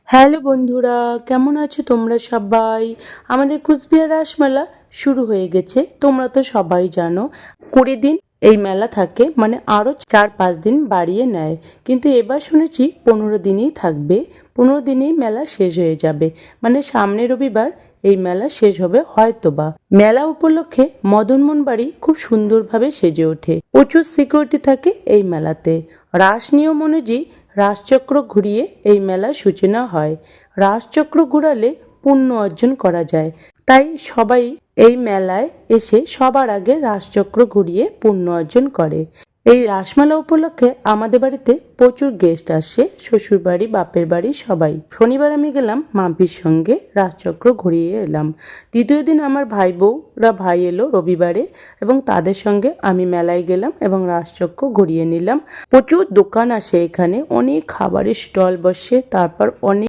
Hello বন্ধুরা, কেমন আছো তোমরা সবাই? আমাদের কুচবিহার রাসমেলা শুরু হয়ে গেছে। তোমরা তো সবাই জানো 20 দিন এই মেলা থাকে, মানে আরও 4-5 দিন বাড়িয়ে নেয়। কিন্তু এবার শুনেছি 15 দিনই থাকবে। 15 দিনেই মেলা শেষ হয়ে যাবে, মানে সামনের রবিবার এই মেলা শেষ হবে হয়তোবা। মেলা উপলক্ষে মদনমোহন বাড়ি খুব সুন্দরভাবে সেজে ওঠে। প্রচুর সিকিউরিটি থাকে এই মেলাতে। রাস নিয়ম অনুযায়ী রাসচক্র ঘুরিয়ে এই মেলার সূচনা হয়। রাসচক্র ঘুরালে পুণ্য অর্জন করা যায়, তাই সবাই এই মেলায় এসে সবার আগে রাসচক্র ঘুরিয়ে পুণ্য অর্জন করে। এই রাসমেলা উপলক্ষে আমাদের বাড়িতে প্রচুর গেস্ট আসে, শ্বশুর বাড়ি, বাপের বাড়ি সবাই। শনিবার আমি গেলাম মাম্পির সঙ্গে, রাসচক্র ঘুরিয়ে এলাম। দ্বিতীয় দিন আমার ভাই এলো রবিবারে, এবং তাদের সঙ্গে আমি মেলায় গেলাম এবং রাসচক্র ঘুরিয়ে নিলাম। প্রচুর দোকান আসে এখানে, অনেক খাবারের স্টল বসে, তারপর অনেক